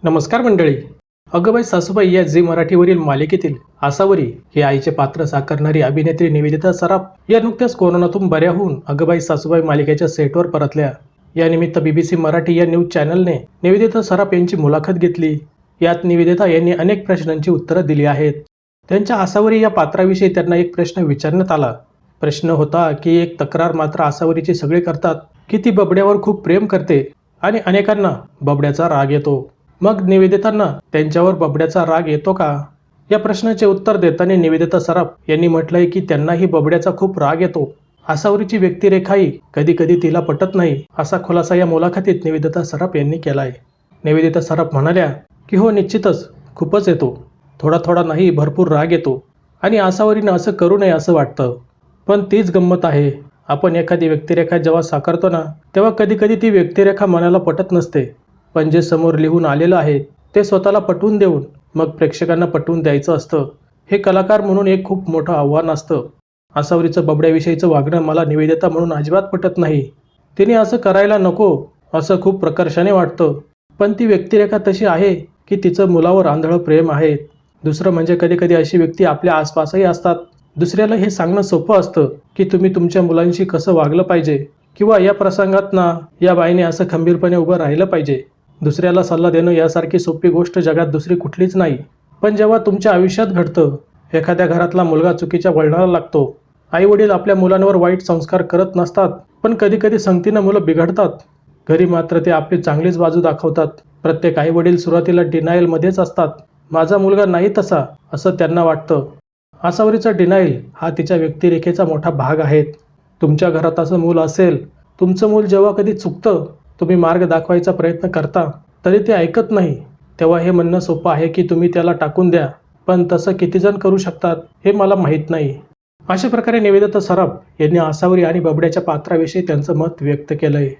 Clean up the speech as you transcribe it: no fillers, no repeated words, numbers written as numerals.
नमस्कार मंडळी. अगं सासूबाई या झी मराठीवरील मालिकेतील आसावरी हे आईचे पात्र साकारणारी अभिनेत्री निवेदिता सराफ या नुकत्याच कोरोनातून बऱ्या होऊन अगं सासूबाई मालिकेच्या सेटवर परतल्या. या निमित्त BBC मराठी या न्यूज चॅनलने निवेदिता सराफ यांची मुलाखत घेतली. यात निवेदिता यांनी अनेक प्रश्नांची उत्तरं दिली आहेत. त्यांच्या आसावरी या पात्राविषयी त्यांना एक प्रश्न विचारण्यात आला. प्रश्न होता की एक तक्रार मात्र आसावरीची सगळे करतात की ती बबड्यावर खूप प्रेम करते आणि अनेकांना बबड्याचा राग येतो. मग निवेदितांना त्यांच्यावर बबड्याचा राग येतो का? या प्रश्नाचे उत्तर देताना निवेदिता सराफ यांनी म्हटलंय की त्यांनाही बबड्याचा खूप राग येतो. आसावरीची व्यक्तिरेखाही कधी कधी तिला पटत नाही, असा खुलासा या मुलाखतीत निवेदिता सराफ यांनी केलाय. निवेदिता सराफ म्हणाल्या की हो, निश्चितच खूपच येतो. थोडा थोडा नाही, भरपूर राग येतो आणि आसावरीनं असं करू नये असं वाटतं. पण तीच गंमत आहे, आपण एखादी व्यक्तिरेखा जेव्हा साकारतो ना, तेव्हा कधी कधी ती व्यक्तिरेखा मनाला पटत नसते. पण जे समोर लिहून आलेलं आहे ते स्वतःला पटवून देऊन मग प्रेक्षकांना पटवून द्यायचं असतं. हे कलाकार म्हणून एक खूप मोठं आव्हान असतं. आसावरीचं बबड्याविषयीचं वागणं मला निवेदिता म्हणून अजिबात पटत नाही. तिने असं करायला नको असं खूप प्रकर्षाने वाटतं. पण ती व्यक्तिरेखा तशी आहे की तिचं मुलावर आंधळं प्रेम आहे. दुसरं म्हणजे कधी कधी अशी व्यक्ती आपल्या आसपासही असतात. दुसऱ्याला हे सांगणं सोपं असतं की तुम्ही तुमच्या मुलांशी कसं वागलं पाहिजे किंवा या प्रसंगात ना या बाईने असं खंबीरपणे उभं राहिलं पाहिजे. दुसऱ्याला सल्ला देणं यासारखी सोपी गोष्ट जगात दुसरी कुठलीच नाही. पण जेव्हा तुमच्या आयुष्यात घडतं, एखाद्या घरातला मुलगा चुकीच्या वळणाला लागतो, आई वडील आपल्या मुलांवर वाईट संस्कार करत नसतात, पण कधी कधी संगतीनं मुलं बिघडतात. घरी मात्र ते आपली चांगलीच बाजू दाखवतात. प्रत्येक आई वडील सुरुवातीला डिनायलमध्येच असतात. माझा मुलगा नाही तसा असं त्यांना वाटतं. आसावरीचा डिनायल हा तिच्या व्यक्तिरेखेचा मोठा भाग आहे. तुमच्या घरात असं मूल असेल, तुमचं मूल जेव्हा कधी चुकतं, तुम्ही मार्ग दाखवायचा प्रयत्न करता तरी ते ऐकत नाही, तेव्हा हे म्हणणं सोपं आहे की तुम्ही त्याला टाकून द्या. पण तसं किती जण करू शकतात हे मला माहीत नाही. अशा प्रकारे निवेदिता सराफ यांनी आसावरी आणि बबड्याच्या पात्राविषयी त्यांचं मत व्यक्त केलंय.